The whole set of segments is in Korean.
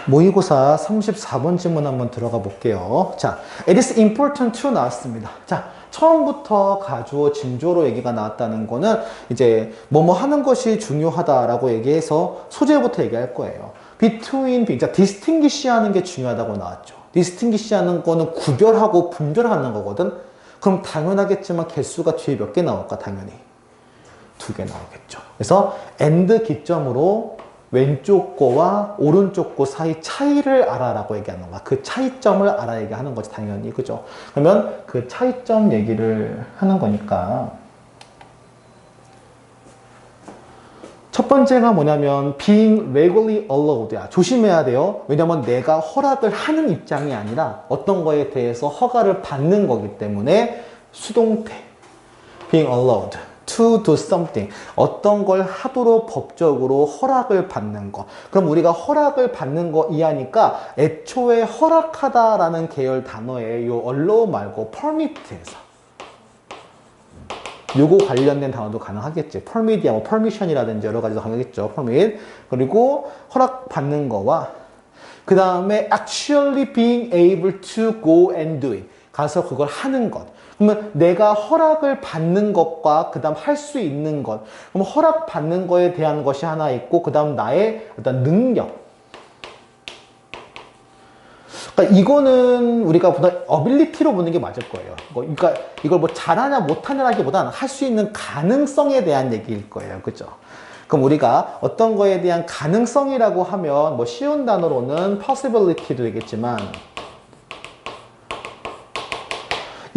모의고사 34번 질문 한번 들어가 볼게요. 자, it is important to 나왔습니다. 자, 처음부터 가주어, 진주어로 얘기가 나왔다는 거는 이제 뭐뭐 하는 것이 중요하다라고 얘기해서 소재부터 얘기할 거예요. between, 자, distinguish 하는 게 중요하다고 나왔죠. distinguish 하는 거는 구별하고 분별하는 거거든. 그럼 당연하겠지만 개수가 뒤에 몇 개 나올까? 당연히 2개 나오겠죠. 그래서 and 기점으로 왼쪽 거와 오른쪽 거 사이 차이를 알아라고 얘기하는 거야. 그 차이점을 알아 얘기하는 거지, 당연히. 그죠? 그러면 그 차이점 얘기를 하는 거니까. 첫 번째가 뭐냐면 being regularly allowed야. 조심해야 돼요. 왜냐면 내가 허락을 하는 입장이 아니라 어떤 거에 대해서 허가를 받는 거기 때문에 수동태. being allowed. to do something. 어떤 걸 하도록 법적으로 허락을 받는 거. 그럼 우리가 허락을 받는 거 이해하니까 애초에 허락하다라는 계열 단어에 요 allow 말고 permit에서 요거 관련된 단어도 가능하겠지. permit이야, 뭐 permission이라든지 여러 가지도 가능하겠죠. permit. 그리고 허락받는 거와 그 다음에 actually being able to go and do it. 가서 그걸 하는 것. 그러면 내가 허락을 받는 것과 그 다음 할 수 있는 것. 그럼 허락받는 거에 대한 것이 하나 있고 그 다음 나의 어떤 능력. 그러니까 이거는 우리가 보다 ability로 보는 게 맞을 거예요. 그러니까 이걸 뭐 잘하냐 못하냐라기보다는 할 수 있는 가능성에 대한 얘기일 거예요. 그죠? 그럼 우리가 어떤 거에 대한 가능성이라고 하면 뭐 쉬운 단어로는 possibility도 되겠지만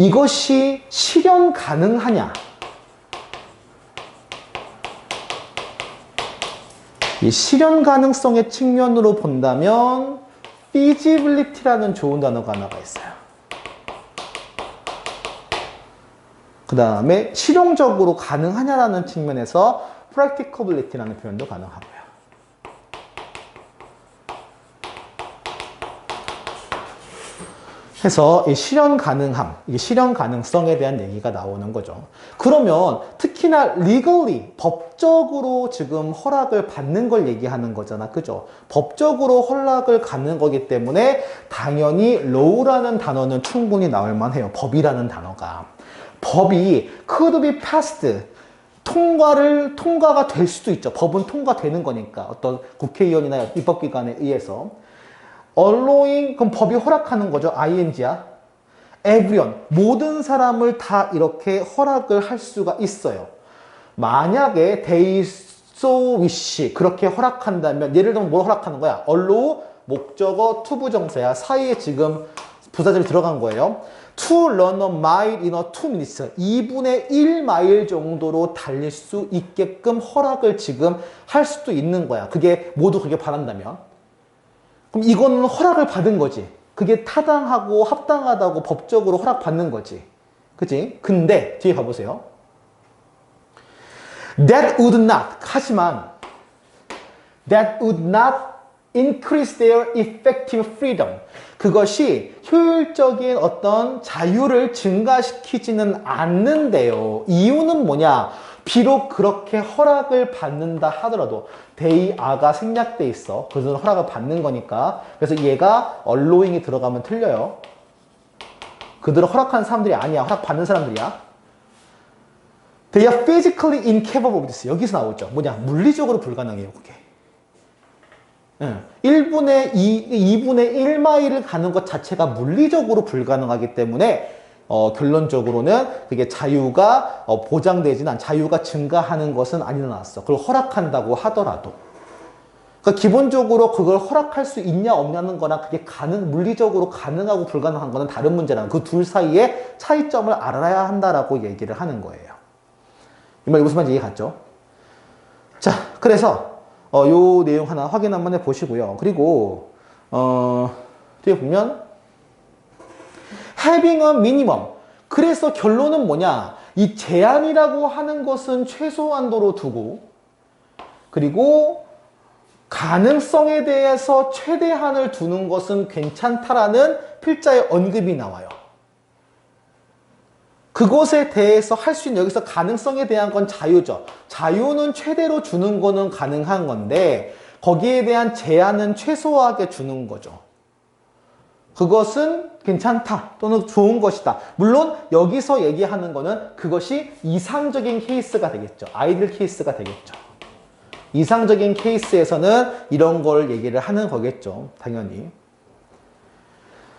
이것이 실현 가능하냐? 이 실현 가능성의 측면으로 본다면 feasibility라는 좋은 단어가 하나가 있어요. 그 다음에 실용적으로 가능하냐라는 측면에서 practicability라는 표현도 가능하고요. 해서 이 실현 가능함, 이 실현 가능성에 대한 얘기가 나오는 거죠. 그러면 특히나 legally, 법적으로 지금 허락을 받는 걸 얘기하는 거잖아. 그죠? 법적으로 허락을 갖는 거기 때문에 당연히 law라는 단어는 충분히 나올 만해요. 법이라는 단어가. 법이 could be passed. 통과가 될 수도 있죠. 법은 통과되는 거니까. 어떤 국회의원이나 입법기관에 의해서. allowing, 그럼 법이 허락하는 거죠. ing야. everyone, 모든 사람을 다 이렇게 허락을 할 수가 있어요. 만약에 they so wish, 그렇게 허락한다면, 예를 들면 뭘 허락하는 거야? allow, 목적어, 투부정사야. 사이에 지금 부사절이 들어간 거예요. to run a mile in a 2 minutes. 2분의 1마일 정도로 달릴 수 있게끔 허락을 지금 할 수도 있는 거야. 그게 모두 그게 바란다면. 그럼 이거는 허락을 받은 거지. 그게 타당하고 합당하다고 법적으로 허락받는 거지. 그치? 근데 뒤에 가보세요. That would not, 하지만 that would not increase their effective freedom. 그것이 효율적인 어떤 자유를 증가시키지는 않는데요. 이유는 뭐냐? 비록 그렇게 허락을 받는다 하더라도 they are가 생략돼 있어. 그래서 허락을 받는 거니까. 그래서 얘가 allowing이 들어가면 틀려요. 그들은 허락하는 사람들이 아니야. 허락받는 사람들이야. They are physically incapable of this. 여기서 나오죠. 뭐냐? 물리적으로 불가능해요. 그게. 1분의 2분의 1마일을 가는 것 자체가 물리적으로 불가능하기 때문에 결론적으로는 그게 자유가 보장되지는 자유가 증가하는 것은 안 일어났어. 그걸 허락한다고 하더라도. 그러니까 기본적으로 그걸 허락할 수 있냐 없냐는 거나 그게 물리적으로 가능하고 불가능한 거는 다른 문제라는 그 둘 사이의 차이점을 알아야 한다라고 얘기를 하는 거예요. 이 말 무슨 말인지 이해 갔죠? 자, 그래서 요 내용 하나 확인 한번 해보시고요. 그리고 뒤에 보면 having a minimum. 그래서 결론은 뭐냐? 이 제한이라고 하는 것은 최소한도로 두고 그리고 가능성에 대해서 최대한을 두는 것은 괜찮다라는 필자의 언급이 나와요. 그것에 대해서 할 수 있는 여기서 가능성에 대한 건 자유죠. 자유는 최대로 주는 거는 가능한 건데 거기에 대한 제한은 최소화하게 주는 거죠. 그것은 괜찮다 또는 좋은 것이다. 물론 여기서 얘기하는 거는 그것이 이상적인 케이스가 되겠죠. 아이들 케이스가 되겠죠. 이상적인 케이스에서는 이런 걸 얘기를 하는 거겠죠. 당연히.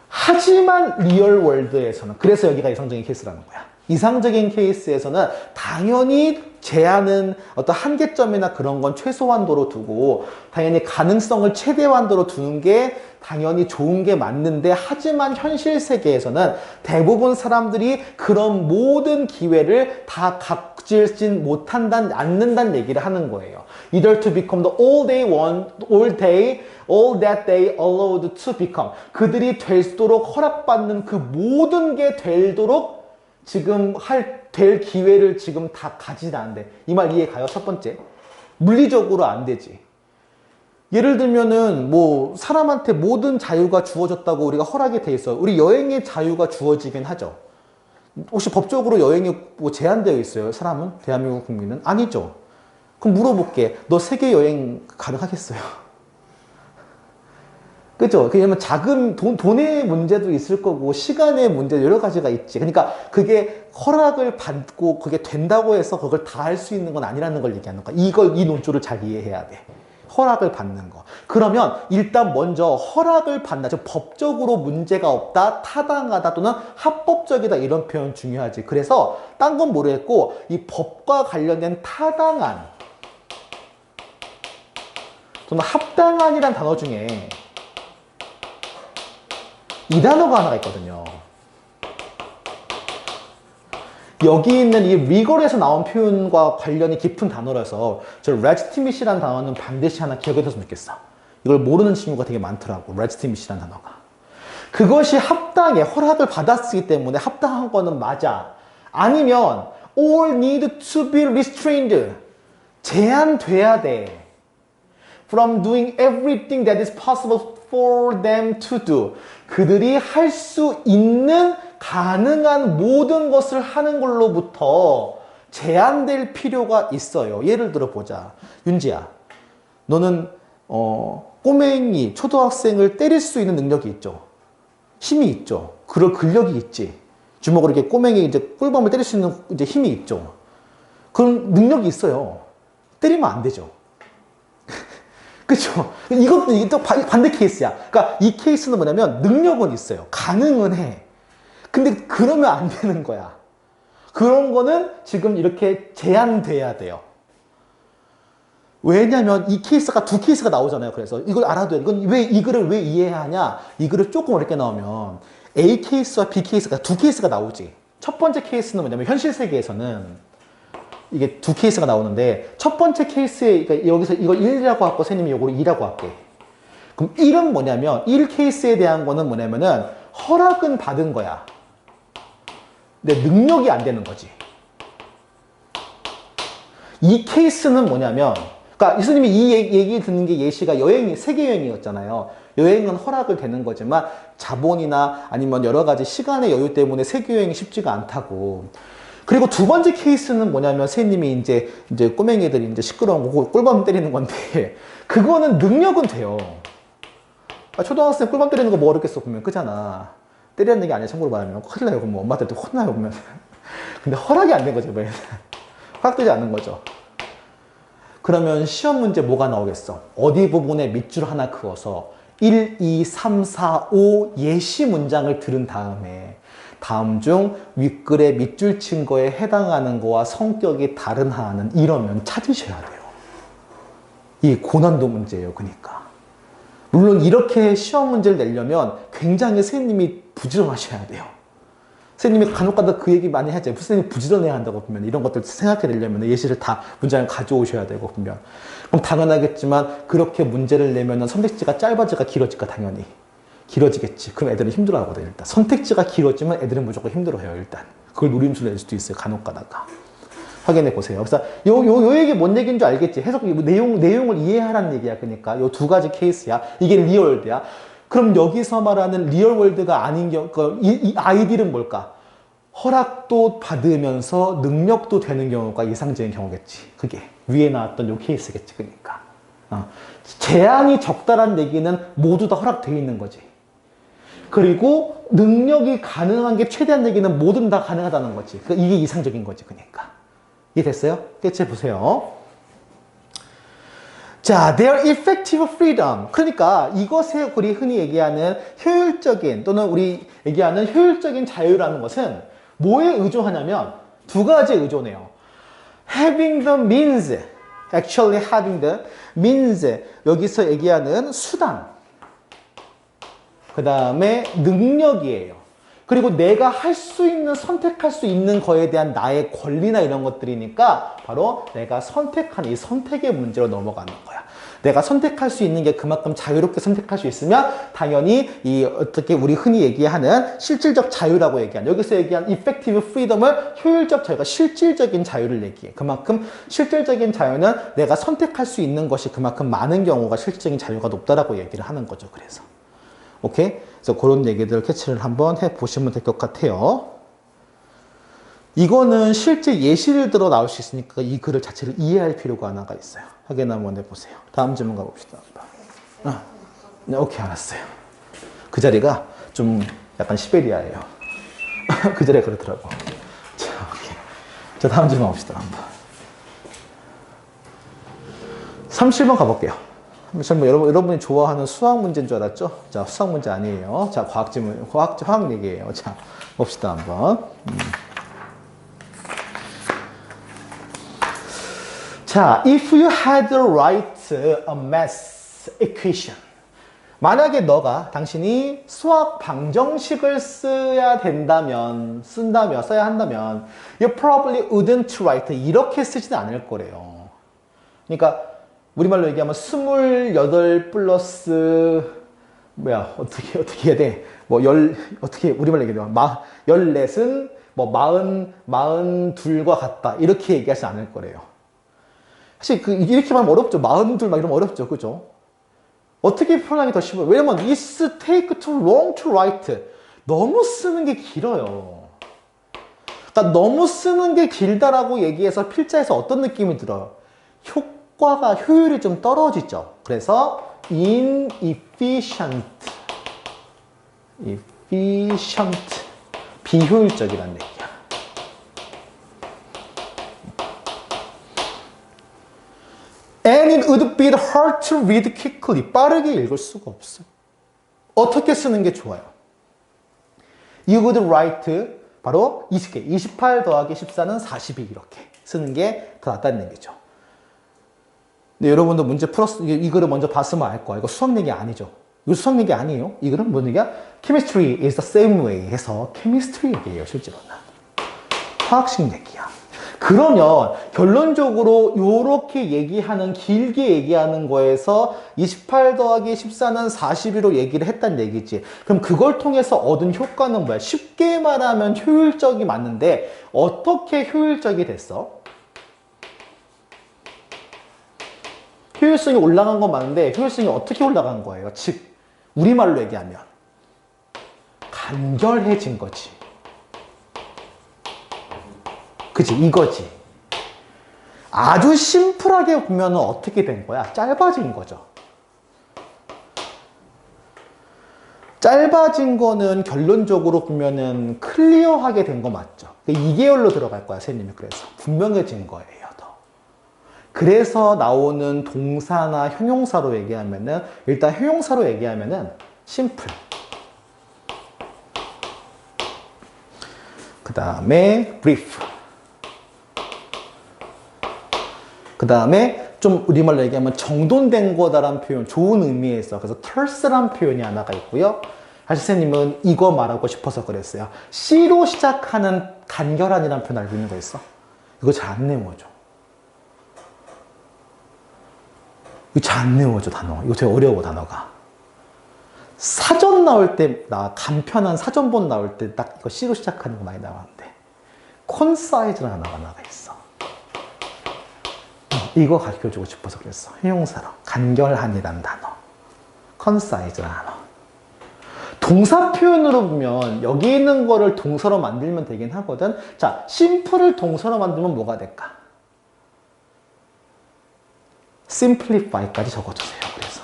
하지만 리얼 월드에서는, 그래서 여기가 이상적인 케이스라는 거야. 이상적인 케이스에서는 당연히 제한은 어떤 한계점이나 그런 건 최소한도로 두고 당연히 가능성을 최대한도로 두는 게 당연히 좋은 게 맞는데, 하지만 현실 세계에서는 대부분 사람들이 그런 모든 기회를 다 갖지진 못한다는, 않는다는 얘기를 하는 거예요. Either to become the all they want, all that they allowed to become. 그들이 될수록 허락받는 그 모든 게 되도록 지금 될 기회를 지금 다 가지는 않는데. 이 말 이해 가요? 첫 번째. 물리적으로 안 되지. 예를 들면은 뭐 사람한테 모든 자유가 주어졌다고 우리가 허락이 돼 있어요. 우리 여행의 자유가 주어지긴 하죠. 혹시 법적으로 여행이 뭐 제한되어 있어요? 사람은? 대한민국 국민은? 아니죠. 그럼 물어볼게. 너 세계 여행 가능하겠어요? 그죠? 왜냐면 자금, 돈의 문제도 있을 거고, 시간의 문제 여러 가지가 있지. 그러니까 그게 허락을 받고 그게 된다고 해서 그걸 다 할 수 있는 건 아니라는 걸 얘기하는 거야. 이 논조를 잘 이해해야 돼. 허락을 받는 거. 그러면 일단 먼저 허락을 받나, 즉 법적으로 문제가 없다, 타당하다 또는 합법적이다, 이런 표현 중요하지. 그래서 딴 건 모르겠고 이 법과 관련된 타당한 또는 합당한이란 단어 중에 이 단어가 하나가 있거든요. 여기 있는 이 리걸에서 나온 표현과 관련이 깊은 단어라서 저 레지티밋이라는 단어는 반드시 하나 기억해 뒀으면 좋겠어. 이걸 모르는 친구가 되게 많더라고. 레지티밋이라는 단어가. 그것이 합당해. 허락을 받았기 때문에 합당한 거는 맞아. 아니면 all need to be restrained. 제한돼야 돼. From doing everything that is possible for them to do. 그들이 할 수 있는 가능한 모든 것을 하는 걸로부터 제한될 필요가 있어요. 예를 들어 보자. 윤지야, 너는 꼬맹이 초등학생을 때릴 수 있는 능력이 있죠. 힘이 있죠. 그럴 근력이 있지. 주먹으로 이렇게 꼬맹이 이제 꿀밤을 때릴 수 있는 이제 힘이 있죠. 그런 능력이 있어요. 때리면 안 되죠. 그쵸? 이것도 이게 또 반대 케이스야. 그러니까 이 케이스는 뭐냐면 능력은 있어요. 가능은 해. 근데 그러면 안 되는 거야. 그런 거는 지금 이렇게 제한돼야 돼요. 왜냐면 이 케이스가 두 케이스가 나오잖아요. 그래서 이걸 알아둬야 돼. 이건 이 글을 왜 이해해야 하냐? 이 글을 조금 어렵게 나오면 A 케이스와 B 케이스가 두 케이스가 나오지. 첫 번째 케이스는 뭐냐면 현실 세계에서는 이게 두 케이스가 나오는데, 첫 번째 케이스에, 그러니까 여기서 이걸 1이라고 하고 선생님이 이걸 2라고 할게. 그럼 1은 뭐냐면, 1 케이스에 대한 거는 뭐냐면은 허락은 받은 거야. 근데 능력이 안 되는 거지. 이 케이스는 뭐냐면, 그러니까 이수님이 이 얘기 듣는 게 예시가 세계 여행이었잖아요. 여행은 허락을 되는 거지만 자본이나 아니면 여러 가지 시간의 여유 때문에 세계 여행이 쉽지가 않다고. 그리고 두 번째 케이스는 뭐냐면, 선생님이 이제 꼬맹이들이 이제 시끄러운 거 꿀밤 때리는 건데, 그거는 능력은 돼요. 초등학생 꿀밤 때리는 거 뭐 어렵겠어, 보면. 그잖아. 때리는 게 아니야, 참고로 말하면. 큰일 나요. 그럼 엄마한테 혼나요, 보면. 근데 허락이 안 된 거죠, 뭐. 허락되지 않는 거죠. 그러면 시험 문제 뭐가 나오겠어? 어디 부분에 밑줄 하나 그어서 1, 2, 3, 4, 5 예시 문장을 들은 다음에 다음 중 윗글의 밑줄 친 거에 해당하는 거와 성격이 다른 하나는 이러면 찾으셔야 돼요. 이 고난도 문제예요. 그러니까. 물론 이렇게 시험 문제를 내려면 굉장히 선생님이 부지런하셔야 돼요. 선생님이 간혹가다 그 얘기 많이 하죠. 선생님이 부지런해야 한다고 보면, 이런 것들 생각해내려면 예시를 다 문장을 가져오셔야 되고 보면. 그럼 당연하겠지만 그렇게 문제를 내면 선택지가 짧아질까 길어질까? 당연히 길어지겠지. 그럼 애들은 힘들어하거든요. 일단 선택지가 길어지면 애들은 무조건 힘들어해요. 일단 그걸 노림수로 낼 수도 있어요. 간혹가다가 확인해 보세요. 그래서 요 얘기 뭔 얘기인 줄 알겠지? 해석 내용을 이해하라는 얘기야. 그러니까 요 두 가지 케이스야. 이게 리얼월드야. 그럼 여기서 말하는 리얼월드가 아닌 경우, 이 아이들은 뭘까? 허락도 받으면서 능력도 되는 경우가 이상적인 경우겠지. 그게 위에 나왔던 요 케이스겠지. 그러니까 재앙이 적다란 얘기는 모두 다 허락되어 있는 거지. 그리고 능력이 가능한 게 최대한 얘기는 뭐든 다 가능하다는 거지. 이게 이상적인 거지, 그러니까. 이해됐어요? 깨치 보세요. 자, their effective freedom. 그러니까 이것에 우리 흔히 얘기하는 효율적인 또는 우리 얘기하는 효율적인 자유라는 것은 뭐에 의존하냐면 두 가지에 의존해요. having the means, actually having the means. 여기서 얘기하는 수단. 그 다음에 능력이에요. 그리고 내가 할 수 있는, 선택할 수 있는 거에 대한 나의 권리나 이런 것들이니까 바로 내가 선택하는 이 선택의 문제로 넘어가는 거야. 내가 선택할 수 있는 게 그만큼 자유롭게 선택할 수 있으면 당연히 이 어떻게 우리 흔히 얘기하는 실질적 자유라고 얘기하는 여기서 얘기한 effective freedom을 효율적 자유가 실질적인 자유를 얘기해. 그만큼 실질적인 자유는 내가 선택할 수 있는 것이 그만큼 많은 경우가 실질적인 자유가 높다라고 얘기를 하는 거죠. 그래서. 오케이? 그래서 그런 얘기들 캐치를 한번 해보시면 될 것 같아요. 이거는 실제 예시를 들어 나올 수 있으니까 이 글을 자체를 이해할 필요가 하나가 있어요. 확인 한번 해보세요. 다음 질문 가봅시다. 네, 오케이, 알았어요. 그 자리가 좀 약간 시베리아예요. 그 자리가 그렇더라고. 자, 오케이. 자, 다음 질문 가봅시다. 한번. 37번 가볼게요. 여러분이 좋아하는 수학 문제인 줄 알았죠? 자, 수학 문제 아니에요. 자, 과학 질문, 화학 얘기예요. 자, 봅시다, 한번. 자, if you had to write a math equation. 만약에 당신이 수학 방정식을 써야 한다면, you probably wouldn't write. 이렇게 쓰지는 않을 거래요. 그러니까, 우리말로 얘기하면 28 플러스 어떻게 해야 돼? 어떻게 우리말로 얘기하면 14은 42과 같다. 이렇게 얘기하지 않을 거래요. 사실 이렇게 말하면 어렵죠. 42 막 이러면 어렵죠. 그죠? 어떻게 표현하기 더 쉬워요? 왜냐면 it's take too long to write. 너무 쓰는 게 길어요. 그러니까 너무 쓰는 게 길다라고 얘기해서 필자에서 어떤 느낌이 들어요? 효율이 좀 떨어지죠. 그래서 inefficient, 비효율적이라는 얘기야. And it would be hard to read quickly. 빠르게 읽을 수가 없어요. 어떻게 쓰는 게 좋아요? You would write 바로 28 더하기 14는 42 이렇게 쓰는 게 더 낫다는 얘기죠. 근데 여러분도 문제 풀었, 이 글을 먼저 봤으면 알 거야. 이거 수학 얘기 아니죠. 이거 수학 얘기 아니에요. 이 글은 뭔 얘기야? Chemistry is the same way 해서 chemistry 얘기예요, 실제로는. 화학식 얘기야. 그러면 결론적으로 이렇게 얘기하는, 길게 얘기하는 거에서 28 더하기 14는 42로 얘기를 했단 얘기지. 그럼 그걸 통해서 얻은 효과는 뭐야? 쉽게 말하면 효율적이 맞는데 어떻게 효율적이 됐어? 효율성이 올라간 건 맞는데 효율성이 어떻게 올라간 거예요? 즉 우리말로 얘기하면 간결해진 거지. 그치? 이거지. 아주 심플하게 보면 어떻게 된 거야? 짧아진 거죠. 짧아진 거는 결론적으로 보면은 클리어하게 된 거 맞죠? 2계열로 들어갈 거야, 선생님이. 그래서 분명해진 거예요. 그래서 나오는 동사나 형용사로 얘기하면은, 일단 형용사로 얘기하면은 심플. 그 다음에 brief. 그 다음에 좀 우리말로 얘기하면 정돈된 거다라는 표현, 좋은 의미에서. 그래서 terse라는 표현이 하나가 있고요. 사실 선생님은 이거 말하고 싶어서 그랬어요. C로 시작하는 간결한이라는 표현 알고 있는 거 있어? 이거 잘 안 외워져. 이거 잘 안 외워져, 단어. 이거 되게 어려워, 단어가. 사전 나올 때, 간편한 사전본 나올 때 딱 이거 C로 시작하는 거 많이 나왔는데. 콘사이즈라는 단어가 하나가 있어. 이거 가르쳐주고 싶어서 그랬어. 형용사로. 간결한이라는 단어. 컨사이즈라는 단어. 동사 표현으로 보면 여기 있는 거를 동사로 만들면 되긴 하거든. 자, 심플을 동사로 만들면 뭐가 될까? simplify까지 적어주세요. 그래서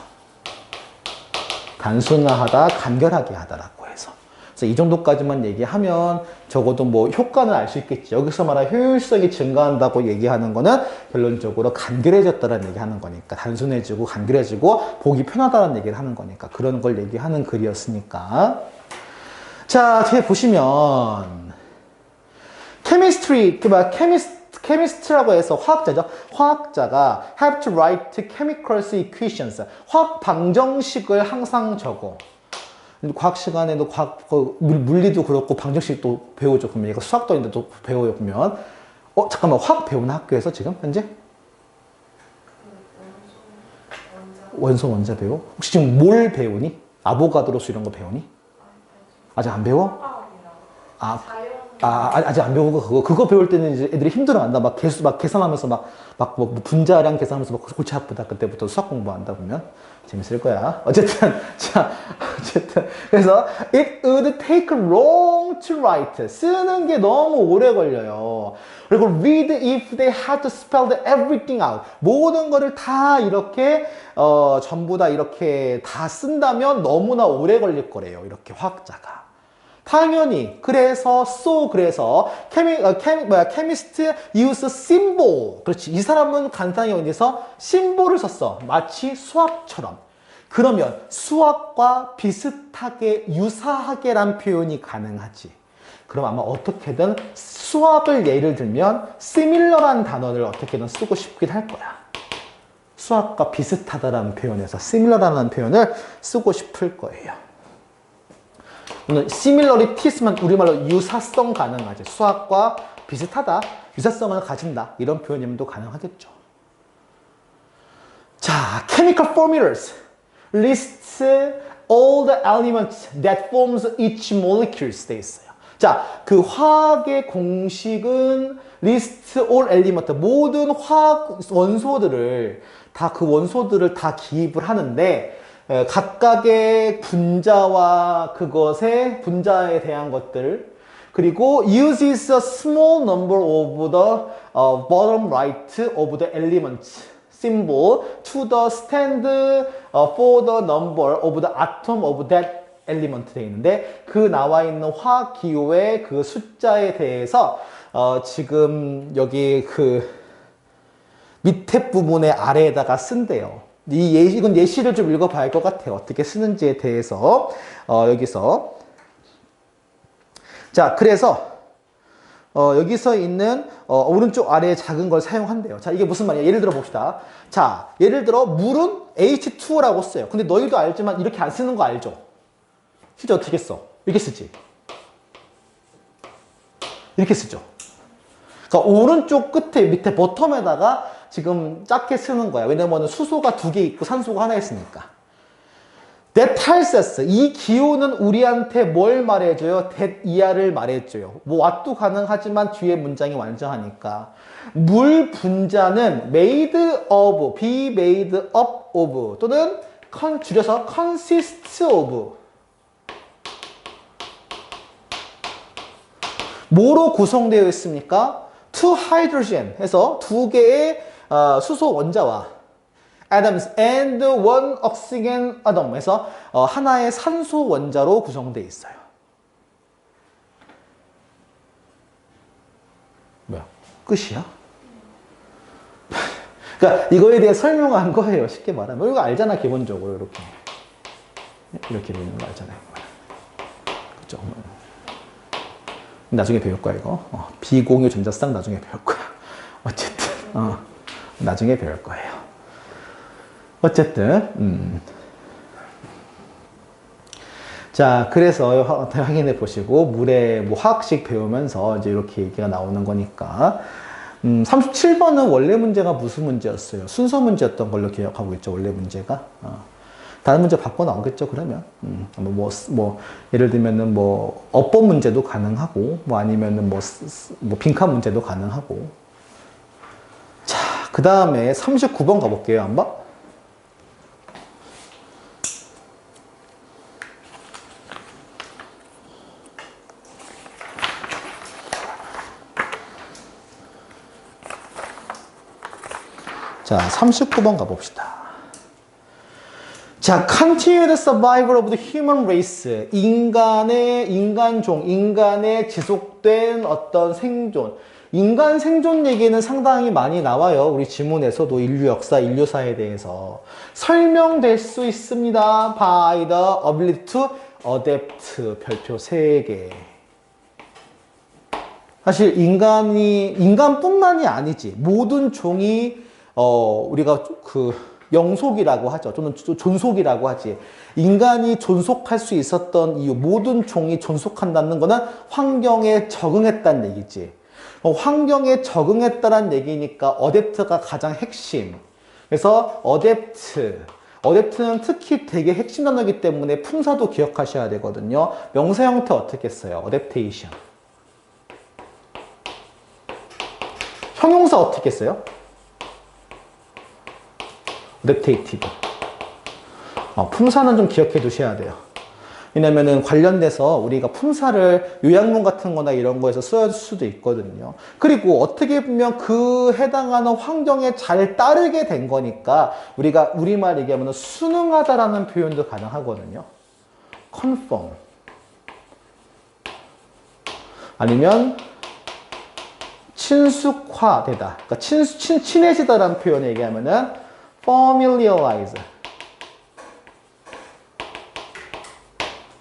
단순화하다, 간결하게 하다라고 해서. 그래서 이 정도까지만 얘기하면 적어도 뭐 효과는 알 수 있겠지. 여기서 말하는 효율성이 증가한다고 얘기하는 거는 결론적으로 간결해졌다는 얘기하는 거니까, 단순해지고 간결해지고 보기 편하다는 얘기를 하는 거니까, 그런 걸 얘기하는 글이었으니까. 자, 뒤에 보시면 chemistry, chemist라고 해서 화학자죠. 화학자가 have to write chemicals equations. 화학 방정식을 항상 적어. 과학 시간에도 물리도 그렇고 방정식도 배우죠. 그러면 얘가 수학도 있는데 또 배워요. 그러면 잠깐만, 화학 배우나 학교에서 지금 현재? 원소 원자 배워? 혹시 지금 뭘 배우니? 아보가드로스 이런 거 배우니? 아직 안 배워? 아직 안 배우고 그거 배울 때는 이제 애들이 힘들어한다. 막 계산하면서 뭐 분자량 계산하면서 막 골치 아프다. 그때부터 수학 공부한다 보면 재밌을 거야. 어쨌든 그래서 it would take long to write. 쓰는 게 너무 오래 걸려요. 그리고 read if they had to spell everything out. 모든 거를 다 이렇게 전부 다 이렇게 다 쓴다면 너무나 오래 걸릴 거래요. 이렇게 화학자가. 당연히 그래서 chemist use symbol. 그렇지. 이 사람은 간단히 어디서 심볼을 썼어. 마치 수학처럼. 그러면 수학과 비슷하게 유사하게란 표현이 가능하지. 그럼 아마 어떻게든 수학을 예를 들면 similar한 단어를 어떻게든 쓰고 싶긴 할 거야. 수학과 비슷하다라는 표현에서 similar라는 표현을 쓰고 싶을 거예요. similarity 쓰면 우리말로 유사성 가능하지. 수학과 비슷하다, 유사성을 가진다, 이런 표현이면 또 가능하겠죠. 자, chemical formulas lists all the elements that forms each molecules 돼 있어요. 자, 그 화학의 공식은 list all elements, 모든 화학 원소들을 그 원소들을 다 기입을 하는데, 각각의 분자와 그것의 분자에 대한 것들, 그리고 uses a small number of the bottom right of the elements symbol to the stand for the number of the atom of that element 되어 있는데, 그 나와 있는 화학 기호의 그 숫자에 대해서 지금 여기 그 밑에 부분의 아래에다가 쓴대요. 이건 예시를 좀 읽어봐야 할 것 같아요. 어떻게 쓰는지에 대해서. 여기서. 자, 그래서, 여기서 있는, 오른쪽 아래에 작은 걸 사용한대요. 자, 이게 무슨 말이야? 예를 들어 봅시다. 자, 예를 들어, 물은 H2O라고 써요. 근데 너희도 알지만 이렇게 안 쓰는 거 알죠? 실제 어떻게 써? 이렇게 쓰지. 이렇게 쓰죠. 그러니까 오른쪽 끝에 밑에 버텀에다가 지금 작게 쓰는 거야. 왜냐면 수소가 2개 있고 산소가 하나 있으니까. That tells us. 이 기호는 우리한테 뭘 말해줘요? that 이하를 말해줘요. 뭐 what도 가능하지만 뒤에 문장이 완전하니까. 물 분자는 made of, be made up of 또는 줄여서 consists of. 뭐로 구성되어 있습니까? two hydrogen 해서 2개의 수소 원자와 atoms and one oxygen atom 해서 하나의 산소 원자로 구성되어 있어요. 뭐야? 끝이야? 그러니까 이거에 대해 설명한 거예요. 쉽게 말하면. 이거 알잖아, 기본적으로. 이렇게 되는 거 알잖아요. 그죠? 나중에 배울 거야, 이거. 비공유 전자쌍 나중에 배울 거야. 어쨌든, 나중에 배울 거예요. 어쨌든, 자, 그래서 확인해 보시고, 물의 뭐 화학식 배우면서 이제 이렇게 얘기가 나오는 거니까. 37번은 원래 문제가 무슨 문제였어요? 순서 문제였던 걸로 기억하고 있죠, 원래 문제가. 다른 문제 바꿔 나오겠죠, 그러면. 예를 들면은 어법 문제도 가능하고, 아니면은 빈칸 문제도 가능하고. 자, 그 다음에 39번 가볼게요, 한번. 자, 39번 가봅시다. 자, continue the survival of the human race. 인간의 지속된 어떤 생존. 인간 생존 얘기는 상당히 많이 나와요. 우리 지문에서도 인류 역사, 인류사에 대해서. 설명될 수 있습니다. by the ability to adapt. 별표 3개. 사실 인간뿐만이 아니지. 모든 종이, 우리가 영속이라고 하죠. 또는 존속이라고 하지. 인간이 존속할 수 있었던 이유, 모든 종이 존속한다는 거는 환경에 적응했다는 얘기지. 환경에 적응했다는 얘기니까 어댑트가 가장 핵심. 그래서 어댑트는 특히 되게 핵심 단어이기 때문에 품사도 기억하셔야 되거든요. 명사 형태 어떻게 써요? 어댑테이션. 형용사 어떻게 써요? 어댑테이티브. 품사는 좀 기억해 두셔야 돼요. 왜냐면은 관련돼서 우리가 품사를 요약문 같은 거나 이런 거에서 써야 할 수도 있거든요. 그리고 어떻게 보면 그 해당하는 환경에 잘 따르게 된 거니까 우리가 우리말 얘기하면 순응하다라는 표현도 가능하거든요. conform. 아니면 친숙화되다. 그러니까 친해지다라는 표현을 얘기하면은 familiarize.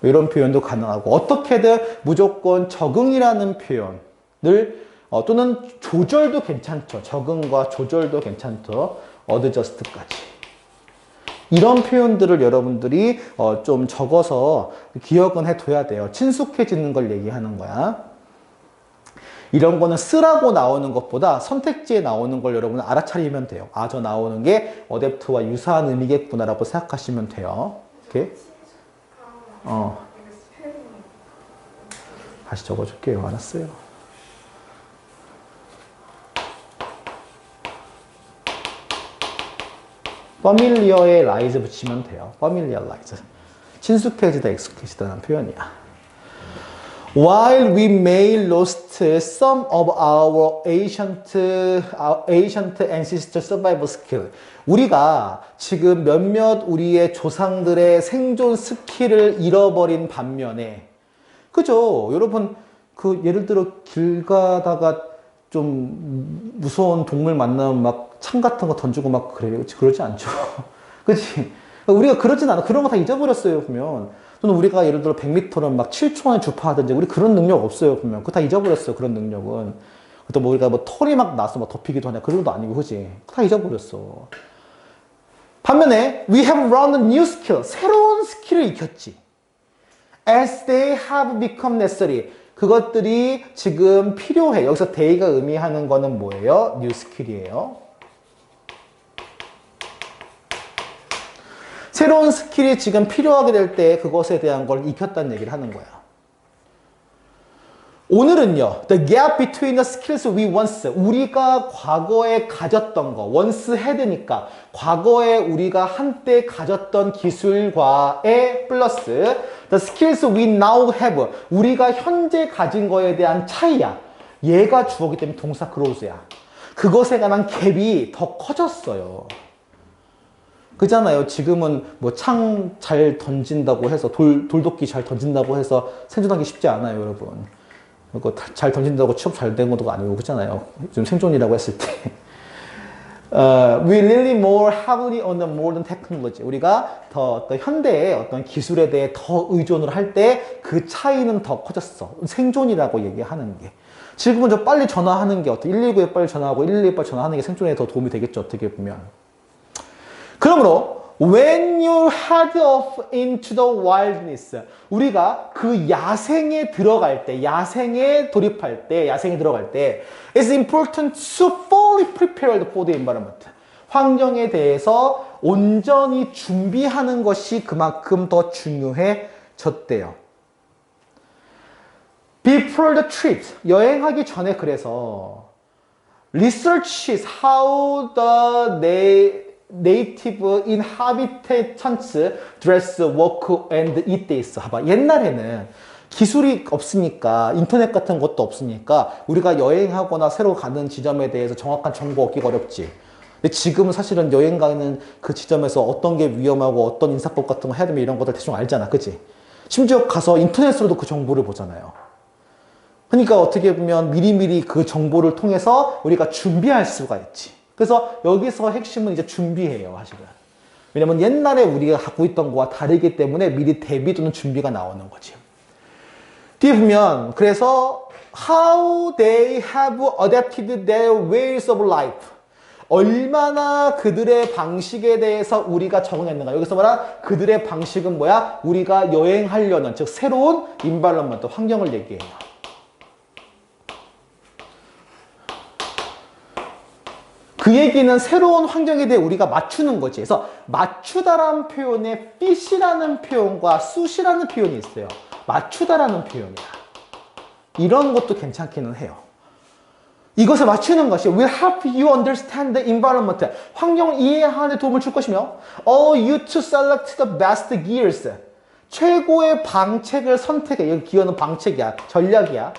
이런 표현도 가능하고 어떻게든 무조건 적응이라는 표현을 또는 조절도 괜찮죠. 적응과 조절도 괜찮죠. 어드저스트까지. 이런 표현들을 여러분들이 좀 적어서 기억은 해둬야 돼요. 친숙해지는 걸 얘기하는 거야. 이런 거는 쓰라고 나오는 것보다 선택지에 나오는 걸 여러분은 알아차리면 돼요. 아, 저 나오는 게 어댑트와 유사한 의미겠구나라고 생각하시면 돼요. 오케이? 다시 적어줄게요. 알았어요. familiar에 rise 붙이면 돼요. familiarize. 친숙해지다, 익숙해지다는 표현이야. While we may lost some of our ancient ancestor survival skill. 우리가 지금 몇몇 우리의 조상들의 생존 스킬을 잃어버린 반면에, 그죠? 여러분, 예를 들어 길 가다가 좀 무서운 동물 만나면 막 창 같은 거 던지고 막 그러지 않죠? 그치? 우리가 그러진 않아. 그런 거 다 잊어버렸어요, 보면. 또는 우리가 예를 들어 100m를 막 7초 안에 주파하든지, 우리 그런 능력 없어요, 보면. 그거 다 잊어버렸어요, 그런 능력은. 또 뭐 우리가 뭐 털이 막 나서 막 덮이기도 하냐, 그런 것도 아니고, 그지? 다 잊어버렸어. 반면에, we have learned a new skill. 새로운 스킬을 익혔지. As they have become necessary. 그것들이 지금 필요해. 여기서 they가 의미하는 거는 뭐예요? new skill이에요. 새로운 스킬이 지금 필요하게 될 때 그것에 대한 걸 익혔다는 얘기를 하는 거야. 오늘은요, the gap between the skills we once, 우리가 과거에 가졌던 거, once had니까 과거에 우리가 한때 가졌던 기술과의 플러스 the skills we now have, 우리가 현재 가진 거에 대한 차이야. 얘가 주어기 때문에 동사 grows야. 그것에 관한 갭이 더 커졌어요. 그잖아요. 지금은 뭐 창 잘 던진다고 해서 돌도끼 잘 던진다고 해서 생존하기 쉽지 않아요, 여러분. 그거 잘 던진다고 취업 잘 된 것도 아니고 그렇잖아요. 지금 생존이라고 했을 때. We really more heavily on the modern technology. 우리가 더 어떤 현대의 어떤 기술에 대해 더 의존을 할 때 그 차이는 더 커졌어. 생존이라고 얘기하는 게. 지금은 저 빨리 전화하는 게 어떻게 119에 빨리 전화하고 112에 빨리 전화하는 게 생존에 더 도움이 되겠죠, 어떻게 보면. 그러므로 when you head off into the wilderness, 우리가 그 야생에 들어갈 때, 야생에 돌입할 때, 야생에 들어갈 때 it's important to fully prepared for the environment. 환경에 대해서 온전히 준비하는 것이 그만큼 더 중요해졌대요. Before the trip, 여행하기 전에 그래서 research how the native inhabitants dress, work, and eat this. 봐봐. 옛날에는 기술이 없으니까 인터넷 같은 것도 없으니까 우리가 여행하거나 새로 가는 지점에 대해서 정확한 정보 얻기가 어렵지. 근데 지금은 사실은 여행 가는 그 지점에서 어떤 게 위험하고 어떤 인사법 같은 거 해야 되면 이런 것들 대충 알잖아. 그치? 심지어 가서 인터넷으로도 그 정보를 보잖아요. 그러니까 어떻게 보면 미리미리 그 정보를 통해서 우리가 준비할 수가 있지. 그래서 여기서 핵심은 이제 준비해요, 사실은. 왜냐면 옛날에 우리가 갖고 있던 거와 다르기 때문에 미리 대비 또는 준비가 나오는 거지. 뒤에 보면, 그래서 how they have adapted their ways of life. 얼마나 그들의 방식에 대해서 우리가 적응했는가. 여기서 말한 그들의 방식은 뭐야? 우리가 여행하려는, 즉 새로운 environment, 환경을 얘기해요. 그 얘기는 새로운 환경에 대해 우리가 맞추는 거지. 그래서 맞추다라는 표현에 fit이라는 표현과 suit이라는 표현이 있어요. 맞추다라는 표현이야. 이런 것도 괜찮기는 해요. 이것을 맞추는 것이 will help you understand the environment. 환경을 이해하는 데 도움을 줄 것이며 allow you to select the best gears. 최고의 방책을 선택해. 여기 기어는 방책이야. 전략이야.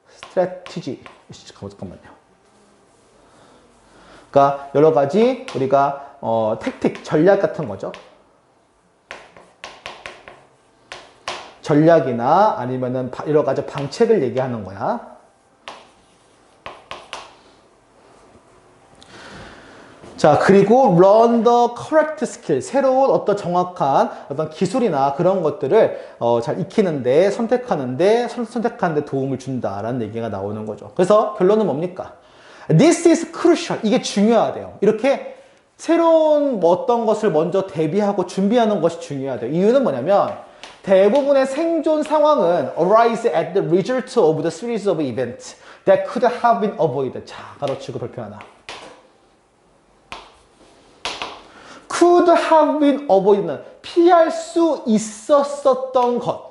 strategy. 잠깐만요. 그러니까 여러 가지 우리가 택틱, 전략 같은 거죠. 전략이나 아니면은 여러 가지 방책을 얘기하는 거야. 자, 그리고 learn the correct skill. 새로운 어떤 정확한 어떤 기술이나 그런 것들을 잘 익히는데, 선택하는데 도움을 준다라는 얘기가 나오는 거죠. 그래서 결론은 뭡니까? This is crucial. 이게 중요하대요. 이렇게 새로운 어떤 것을 먼저 대비하고 준비하는 것이 중요하대요. 이유는 뭐냐면 대부분의 생존 상황은 arise at the result of the series of events that could have been avoided. 자, 가로치고 별표 하나. could have been avoided는 피할 수 있었던 것.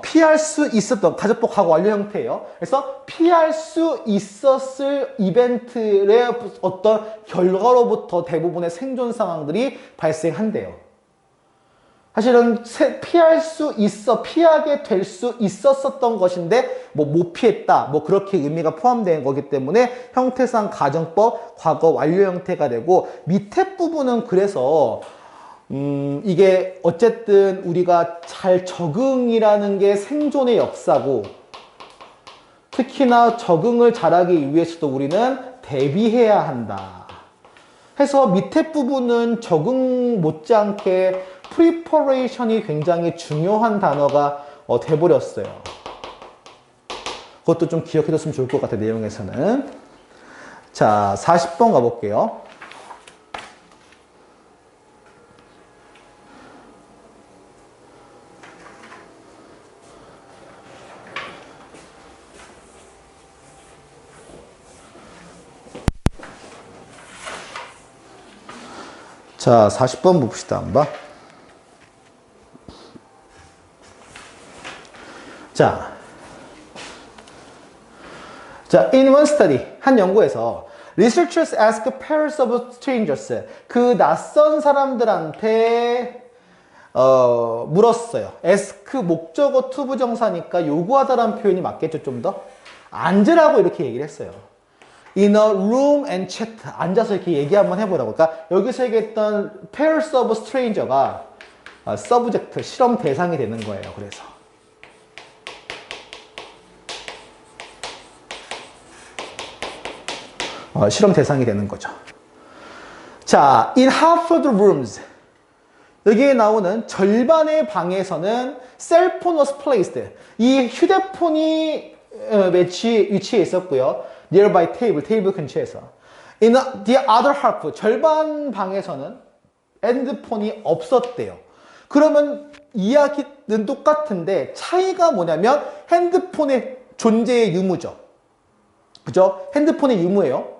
피할 수 있었던 가정법하고 완료 형태예요. 그래서 피할 수 있었을 이벤트의 어떤 결과로부터 대부분의 생존 상황들이 발생한대요. 사실은 피하게 될 수 있었던 것인데 못 피했다. 그렇게 의미가 포함된 거기 때문에 형태상 가정법, 과거 완료 형태가 되고 밑에 부분은 그래서 이게 어쨌든 우리가 잘 적응이라는 게 생존의 역사고 특히나 적응을 잘하기 위해서도 우리는 대비해야 한다. 해서 밑에 부분은 적응 못지않게 preparation이 굉장히 중요한 단어가 돼버렸어요. 그것도 좀 기억해뒀으면 좋을 것 같아요, 내용에서는. 자, 40번 가볼게요. 자, 40번 봅시다, 한번. 자, in one study, 한 연구에서 researchers ask pairs of strangers, 그 낯선 사람들한테 물었어요. ask 목적어 투부정사니까 요구하다라는 표현이 맞겠죠, 좀 더? 앉으라고 이렇게 얘기를 했어요. In a room and chat. 앉아서 이렇게 얘기 한번 해보라고. 그러니까 여기서 얘기했던 pairs of stranger가 subject, 실험 대상이 되는 거예요. 그래서. 실험 대상이 되는 거죠. 자, in half of the rooms. 여기에 나오는 절반의 방에서는 cell phone was placed. 이 휴대폰이 위치해 있었고요. nearby table, 테이블 근처에서. In the other half, 절반 방에서는 핸드폰이 없었대요. 그러면 이야기는 똑같은데 차이가 뭐냐면 핸드폰의 존재의 유무죠. 그죠? 핸드폰의 유무예요.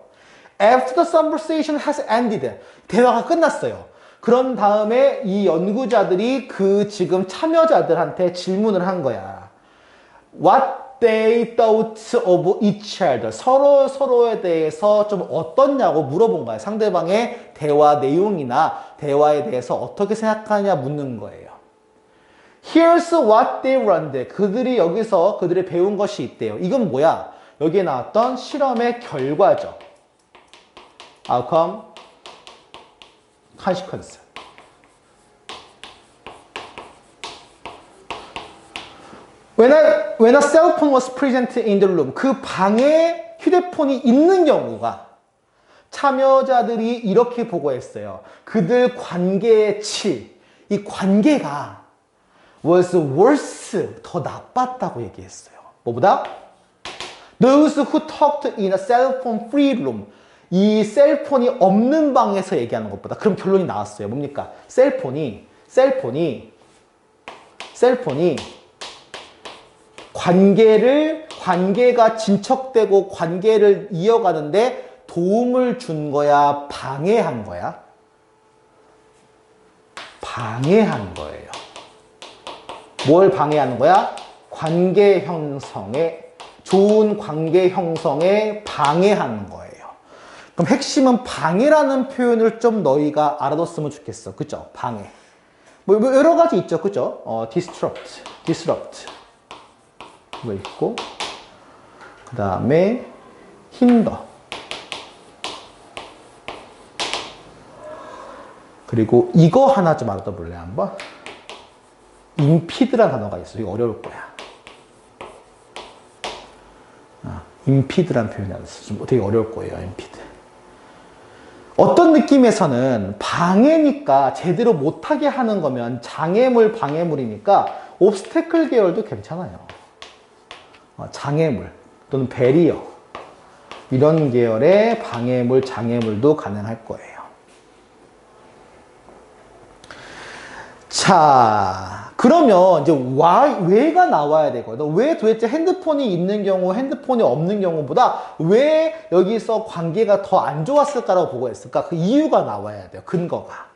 After the conversation has ended, 대화가 끝났어요. 그런 다음에 이 연구자들이 그 지금 참여자들한테 질문을 한 거야. What they thought of each other. 서로에 대해서 좀 어떻냐고 물어본 거야. 상대방의 대화 내용이나 대화에 대해서 어떻게 생각하냐 묻는 거예요. Here's what they learned. 그들이 여기서 그들이 배운 것이 있대요. 이건 뭐야? 여기에 나왔던 실험의 결과죠. outcome, consequence. When a cell phone was present in the room, 그 방에 휴대폰이 있는 경우가 참여자들이 이렇게 보고했어요. 그들 관계의 질, 이 관계가 was worse, 더 나빴다고 얘기했어요. 뭐보다? Those who talked in a cell phone free room, 이 셀폰이 없는 방에서 얘기하는 것보다. 그럼 결론이 나왔어요. 뭡니까? 셀폰이 관계가 진척되고 관계를 이어가는데 도움을 준 거야? 방해한 거야? 방해한 거예요. 뭘 방해하는 거야? 관계 형성에, 좋은 관계 형성에 방해하는 거예요. 그럼 핵심은 방해라는 표현을 좀 너희가 알아뒀으면 좋겠어. 그죠? 방해. 뭐 여러 가지 있죠. 그죠? disrupt. 뭐 있고, 그 다음에 hinder. 그리고 이거 하나 좀 알아둬볼래, 한번? impede라는 단어가 있어. 이거 어려울 거야. impede라는 표현이 좀 되게 어려울 거예요, impede. 어떤 느낌에서는 방해니까 제대로 못하게 하는 거면 장애물, 방해물이니까 obstacle 계열도 괜찮아요. 장애물 또는 배리어 이런 계열의 방해물, 장애물도 가능할 거예요. 자, 그러면 이제 왜가 나와야 되거든. 왜 도대체 핸드폰이 있는 경우, 핸드폰이 없는 경우보다 왜 여기서 관계가 더 안 좋았을까라고 보고 했을까? 그 이유가 나와야 돼요. 근거가.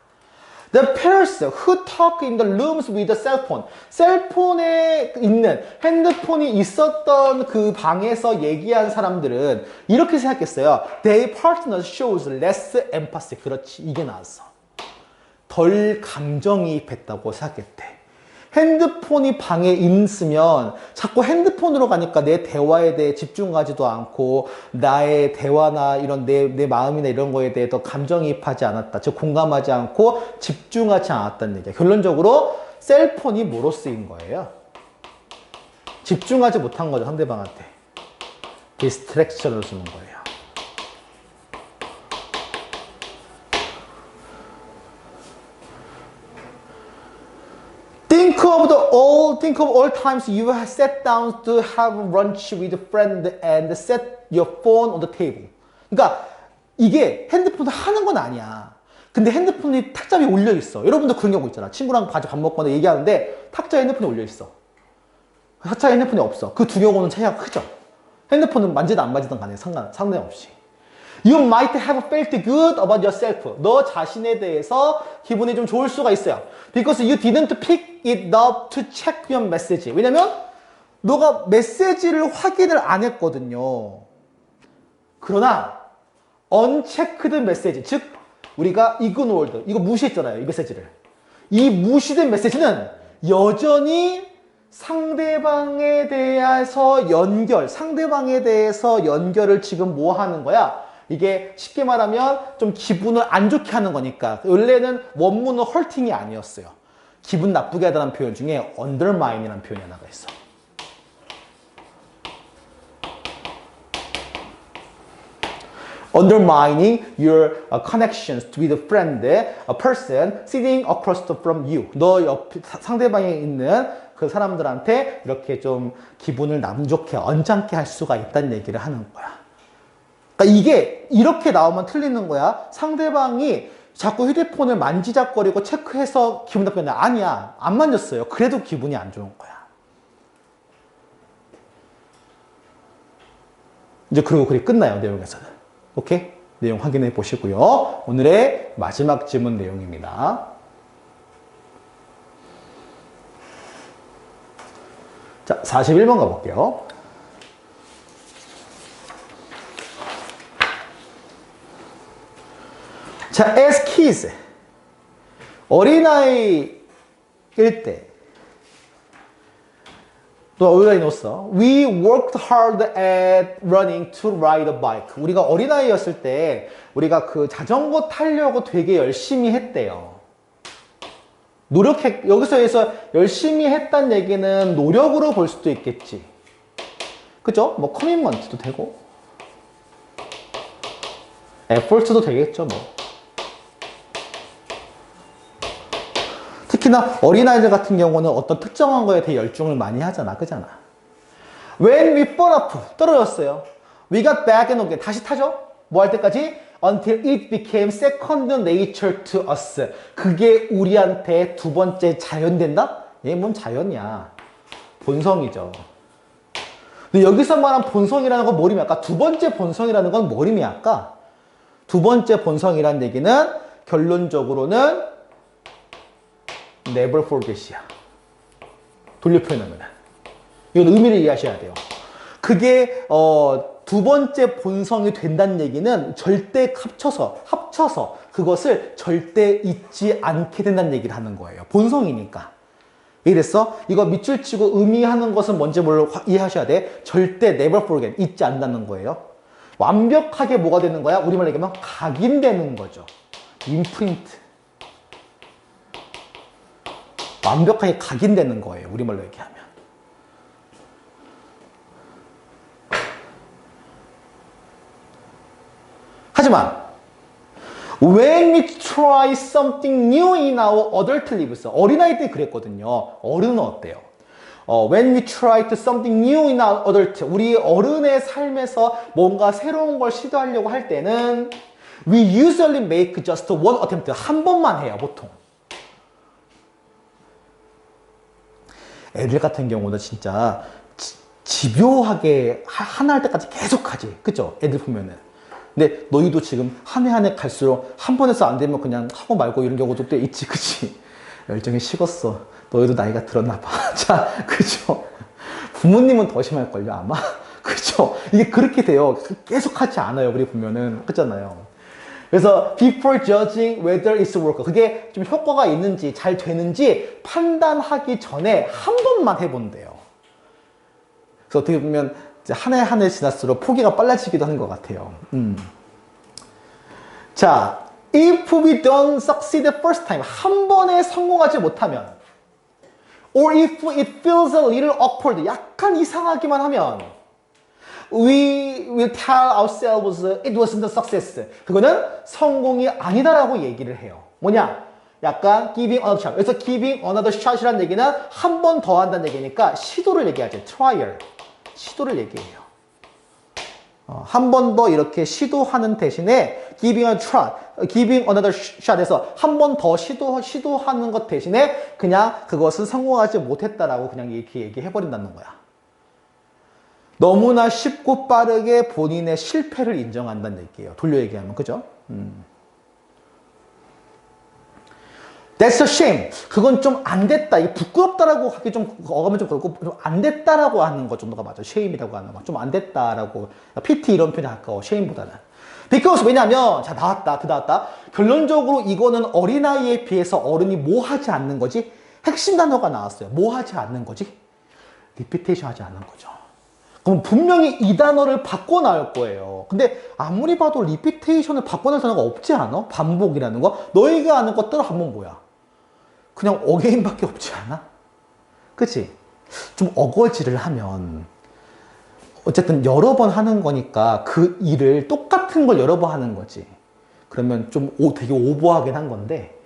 The pairs who talk in the rooms with a cell phone. 셀폰에 있는 핸드폰이 있었던 그 방에서 얘기한 사람들은 이렇게 생각했어요. Their partner shows less empathy. 그렇지. 이게 나왔어. 덜 감정이입했다고 생각했대. 핸드폰이 방에 있으면 자꾸 핸드폰으로 가니까 내 대화에 대해 집중하지도 않고 나의 대화나 이런 내 마음이나 이런 거에 대해 더 감정이입하지 않았다. 즉 공감하지 않고 집중하지 않았다는 얘기야. 결론적으로 셀폰이 뭐로 쓰인 거예요? 집중하지 못한 거죠. 상대방한테. 디스트랙션으로 쓰는 거예요. Think of all times you have sat down to have lunch with a friend and set your phone on the table. 그러니까 이게 핸드폰을 하는 건 아니야. 근데 핸드폰이 탁자 위에 올려 있어. 여러분도 그런 경우 있잖아. 친구랑 같이 밥 먹거나 얘기하는데 탁자에 핸드폰이 올려 있어. 탁자에 핸드폰이 없어. 그 두 경우는 차이가 크죠. 핸드폰은 만지든 안 만지든 간에 상관없이. You might have felt good about yourself. 너 자신에 대해서 기분이 좀 좋을 수가 있어요. Because you didn't pick it up to check your message. 왜냐면 너가 메시지를 확인을 안 했거든요. 그러나 unchecked message, 즉 우리가 ignored, 이거 무시했잖아요. 이 메시지를. 이 무시된 메시지는 여전히 상대방에 대해서 연결을 지금 뭐 하는 거야? 이게 쉽게 말하면 좀 기분을 안 좋게 하는 거니까. 원래는 원문은 hurting이 아니었어요. 기분 나쁘게 하다는 표현 중에 undermine이라는 표현이 하나가 있어. Undermining your connections with a friend, a person sitting across from you. 너 옆 상대방에 있는 그 사람들한테 이렇게 좀 기분을 남 좋게, 언짢게 할 수가 있다는 얘기를 하는 거야. 그러니까 이게 이렇게 나오면 틀리는 거야. 상대방이 자꾸 휴대폰을 만지작거리고 체크해서 기분 나쁘게 하는데 아니야. 안 만졌어요. 그래도 기분이 안 좋은 거야. 이제 그리고 글이 끝나요. 내용에서는. 오케이? 내용 확인해 보시고요. 오늘의 마지막 질문 내용입니다. 자, 41번 가볼게요. 자, as kids. 어린아이일 때 또 어린아이 넣었어. We worked hard at running to ride a bike. 우리가 어린아이였을 때 우리가 그 자전거 타려고 되게 열심히 했대요. 여기서 열심히 했다는 얘기는 노력으로 볼 수도 있겠지. 그죠? 뭐 커미먼트도 되고 effort도 되겠죠 뭐. 특히나 어린아이들 같은 경우는 어떤 특정한 거에 대해 열중을 많이 하잖아. 그잖아. When we fell off, 떨어졌어요. We got back and again. 다시 타죠? 뭐 할 때까지? Until it became second nature to us. 그게 우리한테 두 번째 자연 된다? 얘 뭔 자연이야. 본성이죠. 근데 여기서 말한 본성이라는 건 뭐림이 아까 두 번째 본성이라는 건 뭐림이 아까 두 번째 본성이라는 얘기는 결론적으로는 never forget이야. 돌려 표현하면. 이건 의미를 이해하셔야 돼요. 그게 두 번째 본성이 된다는 얘기는 절대 합쳐서 그것을 절대 잊지 않게 된다는 얘기를 하는 거예요. 본성이니까. 이래서 이거 밑줄 치고 의미하는 것은 뭔지 이해하셔야 돼. 절대 never forget, 잊지 않는다는 거예요. 완벽하게 뭐가 되는 거야? 우리말로 얘기하면 각인되는 거죠. 임프린트. 완벽하게 각인되는 거예요. 우리말로 얘기하면. 하지만 when we try something new in our adult lives, 어린아이 때 그랬거든요. 어른은 어때요? When we try to something new in our adult, 우리 어른의 삶에서 뭔가 새로운 걸 시도하려고 할 때는 we usually make just one attempt, 한 번만 해요, 보통. 애들 같은 경우는 진짜 집요하게 하나 할 때까지 계속 하지. 그죠? 애들 보면은. 근데 너희도 지금 한 해 한 해 갈수록 한 번 해서 안 되면 그냥 하고 말고 이런 경우도 꽤 있지. 그치? 열정이 식었어. 너희도 나이가 들었나 봐. 자, 그죠? 부모님은 더 심할걸요, 아마. 그죠? 이게 그렇게 돼요. 계속 하지 않아요. 우리 보면은. 그렇잖아요. 그래서 before judging whether it's work, 그게 좀 효과가 있는지 잘 되는지 판단하기 전에 한 번만 해본대요. 그래서 어떻게 보면 한 해 한 해 지날수록 포기가 빨라지기도 하는 것 같아요. 자, if we don't succeed the first time, 한 번에 성공하지 못하면, or if it feels a little awkward, 약간 이상하기만 하면, we will tell ourselves it wasn't a success. 그거는 성공이 아니다라고 얘기를 해요. 뭐냐? 약간 giving another shot. 그래서 giving another shot이라는 얘기는 한 번 더 한다는 얘기니까 시도를 얘기하죠. trial. 시도를 얘기해요. 한 번 더 이렇게 시도하는 대신에 giving a try, giving another shot에서 한 번 더 시도하는 것 대신에 그냥 그것은 성공하지 못했다라고 그냥 이렇게 얘기해버린다는 거야. 너무나 쉽고 빠르게 본인의 실패를 인정한다는 얘기예요. 돌려 얘기하면. 그죠? That's a shame. 그건 좀 안 됐다. 이게 부끄럽다라고 하기 좀 어감은 좀 그렇고 좀 안 됐다라고 하는 것 정도가 맞아. shame이라고 하는 거. 좀 안 됐다라고. pity 이런 표현이 가까워. shame보다는. because 왜냐면 자 나왔다. 결론적으로 이거는 어린아이에 비해서 어른이 뭐 하지 않는 거지? 핵심 단어가 나왔어요. 뭐 하지 않는 거지? repetition 하지 않는 거죠. 그럼 분명히 이 단어를 바꿔 나올 거예요. 근데 아무리 봐도 repetition을 바꿔 나올 단어가 없지 않아? 반복이라는 거? 너희가 아는 것들은 한번 뭐야? 그냥 어게인밖에 없지 않아? 그치? 좀 어거지를 하면 어쨌든 여러 번 하는 거니까 그 일을 똑같은 걸 여러 번 하는 거지. 그러면 좀 되게 오버하긴 한 건데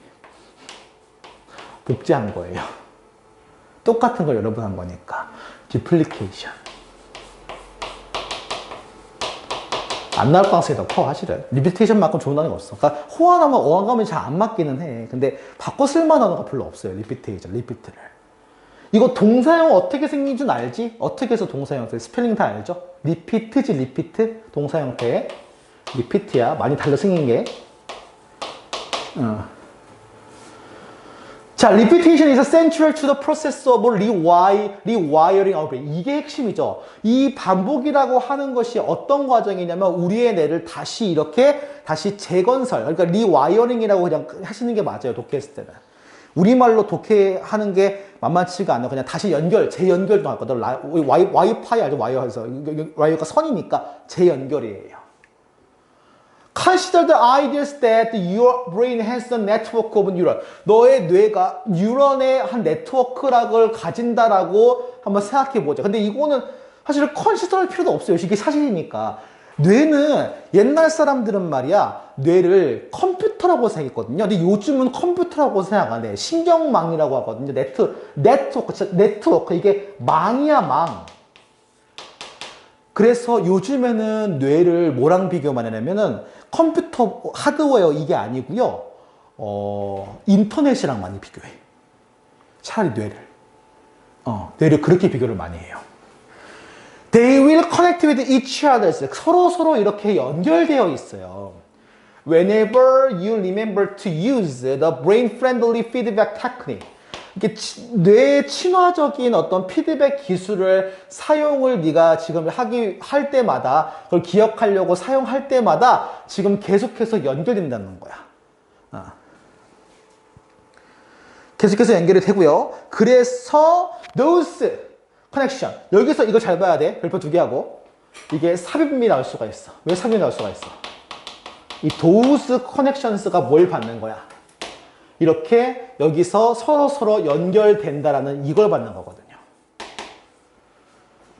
복제한 거예요. 똑같은 걸 여러 번 한 거니까. duplication. 안 나올 가능성이 더 커, 사실은. 리피테이션만큼 좋은 단어가 없어. 그러니까 호환하면 어감이 잘 안 맞기는 해. 근데 바꿔 쓸만한 단어가 별로 없어요. 리피테이션, 리피트를. 이거 동사형 어떻게 생긴 줄 알지? 어떻게 해서 동사형 스펠링 다 알죠? 리피트지, 리피트. 동사 형태. 리피트야. 많이 달려 생긴 게. 자, repetition is central to the process of rewiring our brain. 이게 핵심이죠. 이 반복이라고 하는 것이 어떤 과정이냐면 우리의 뇌를 다시 재건설, 그러니까 rewiring이라고 그냥 하시는 게 맞아요. 독해했을 때는. 우리말로 독해하는 게 만만치가 않아. 그냥 다시 재연결도 하거든. 와이파이 알죠? 와이어가 선이니까 재연결이에요. Consider the ideas that your brain has a network of neuron. 너의 뇌가 뉴런의 한 네트워크락을 가진다라고 한번 생각해보자. 근데 이거는 사실 컨시더할 필요도 없어요. 이게 사실이니까. 뇌는 옛날 사람들은 말이야 뇌를 컴퓨터라고 생각했거든요. 근데 요즘은 컴퓨터라고 생각 안 해. 신경망이라고 하거든요. 네트워크 이게 망이야 망. 그래서 요즘에는 뇌를 뭐랑 비교만 하냐면은 컴퓨터 하드웨어 이게 아니고요. 인터넷이랑 많이 비교해. 차라리 뇌를 그렇게 비교를 많이 해요. They will connect with each other. 서로 이렇게 연결되어 있어요. Whenever you remember to use the brain-friendly feedback technique. 이게 뇌 친화적인 어떤 피드백 기술을 사용을 네가 지금 할 때마다 그걸 기억하려고 사용할 때마다 지금 계속해서 연결된다는 거야. 계속해서 연결이 되고요. 그래서 those connection. 여기서 이거 잘 봐야 돼. 별표 2개 하고. 이게 삽입이 나올 수가 있어. 왜 삽입이 나올 수가 있어? 이 those connections가 뭘 받는 거야? 이렇게 여기서 서로 연결된다라는 이걸 받는 거거든요.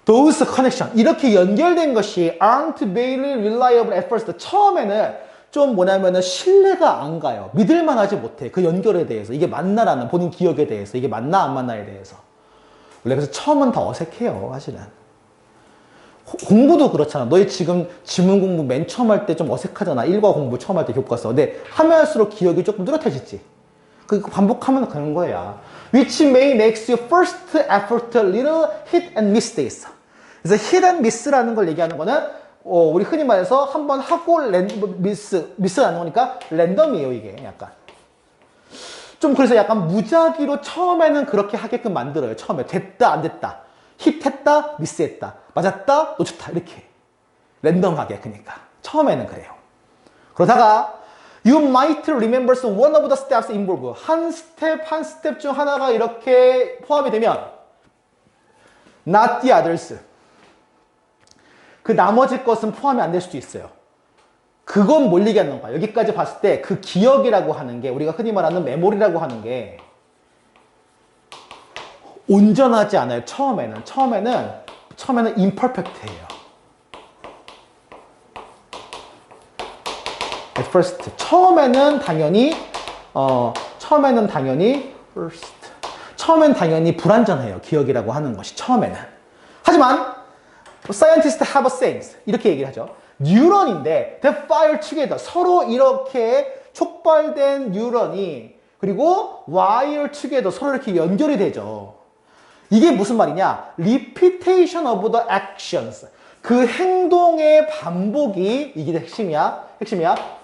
Those connection. 이렇게 연결된 것이 aren't very reliable at first. 처음에는 좀 뭐냐면은 신뢰가 안 가요. 믿을만 하지 못해. 그 연결에 대해서. 이게 맞나라는 본인 기억에 대해서. 이게 맞나 안 맞나에 대해서. 그래서 처음은 더 어색해요, 사실은. 공부도 그렇잖아. 너희 지금 지문 공부 맨 처음 할 때 좀 어색하잖아. 일과 공부 처음 할 때 교과서. 근데 하면 할수록 기억이 조금 뚜렷해지지. 그 반복하면 그런 거야. Which may makes you first effort a little hit and miss days. 그래서 hit and miss라는 걸 얘기하는 거는 우리 흔히 말해서 한번 하고 미스라는 거니까 랜덤이에요, 이게 약간. 좀 그래서 약간 무작위로 처음에는 그렇게 하게끔 만들어요. 처음에 됐다 안 됐다. 힛했다 미스했다. 맞았다 놓쳤다. 이렇게 랜덤하게. 그러니까 처음에는 그래요. 그러다가 you might remember one of the steps involved. 한 스텝 중 하나가 이렇게 포함이 되면 not the others. 그 나머지 것은 포함이 안 될 수도 있어요. 그건 뭘 얘기하는 거야? 여기까지 봤을 때 그 기억이라고 하는 게 우리가 흔히 말하는 메모리라고 하는 게 온전하지 않아요. 처음에는 imperfect예요. At first. 처음에는 당연히 불완전해요. 기억이라고 하는 것이 처음에는. 하지만 scientists have a saying. 이렇게 얘기를 하죠. 뉴런인데 they fire together. 서로 이렇게 촉발된 뉴런이 그리고 wire together. 서로 이렇게 연결이 되죠. 이게 무슨 말이냐? repetition of the actions. 그 행동의 반복이 이게 핵심이야.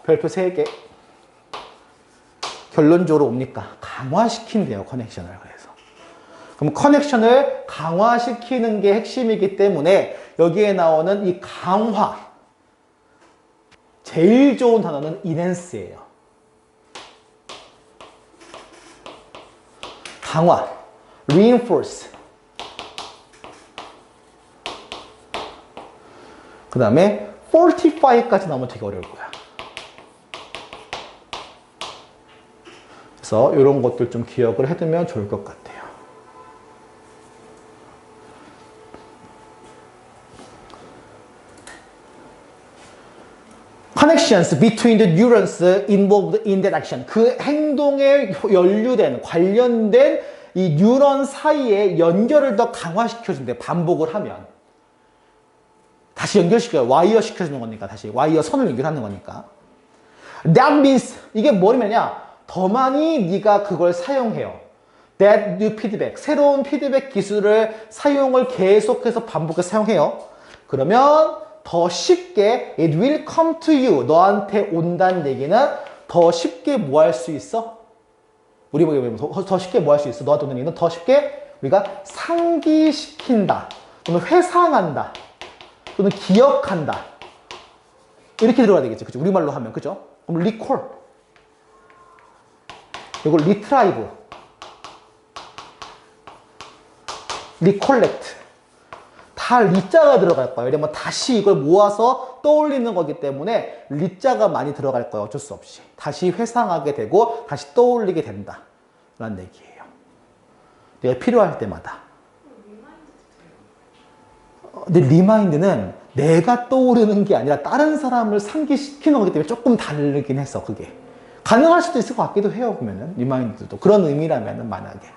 별표 3개. 결론적으로 뭡니까? 강화시킨대요, 커넥션을. 그래서. 그럼 커넥션을 강화시키는 게 핵심이기 때문에 여기에 나오는 이 강화. 제일 좋은 단어는 enhance예요. 강화. reinforce. 그 다음에 fortify까지 나오면 되게 어려울 거야. 그래서 이런 것들 좀 기억을 해두면 좋을 것 같아요. Connections between the neurons involved in that action. 그 행동에 관련된 이 뉴런 사이의 연결을 더 강화시켜준대. 반복을 하면. 다시 연결시켜요. 와이어 시켜주는 거니까. 다시 와이어 선을 연결하는 거니까. That means 이게 뭐냐면 더 많이 네가 그걸 사용해요. That new feedback. 새로운 피드백 기술을 사용을 계속해서 반복해서 사용해요. 그러면 더 쉽게 it will come to you. 너한테 온다는 얘기는 더 쉽게 뭐 할 수 있어? 우리 보기 보면 더 쉽게 뭐 할 수 있어? 너한테 오는 얘기는 더 쉽게 우리가 상기시킨다. 또는 회상한다. 또는 기억한다. 이렇게 들어가야 되겠죠. 그죠? 우리말로 하면. 그죠? 그럼 recall. 이걸 retrieve. recollect. 다 리자가 들어갈 거예요. 왜냐면 다시 이걸 모아서 떠올리는 거기 때문에 리자가 많이 들어갈 거예요. 어쩔 수 없이. 다시 회상하게 되고 다시 떠올리게 된다. 라는 얘기예요. 내가 필요할 때마다. 근데 리마인드는 내가 떠오르는 게 아니라 다른 사람을 상기시키는 거기 때문에 조금 다르긴 했어, 그게. 가능할 수도 있을 것 같기도 해요, 보면은. 리마인드도. 그런 의미라면은, 만약에.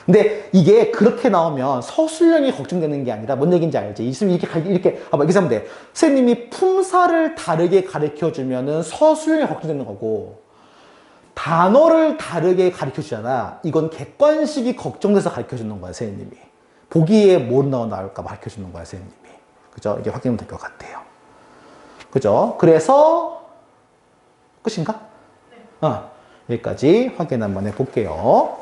근데 이게 그렇게 나오면 서술형이 걱정되는 게 아니라 뭔 얘기인지 알지? 있으면 이렇게 하면 돼. 선생님이 품사를 다르게 가르쳐 주면은 서술형이 걱정되는 거고, 단어를 다르게 가르쳐 주잖아. 이건 객관식이 걱정돼서 가르쳐 주는 거야, 선생님이. 보기에 뭐 나올까 가르쳐 주는 거야, 선생님이. 그죠? 이게 확인이 될 것 같아요. 그죠? 그래서, 끝인가? 네. 여기까지 확인 한번 해볼게요.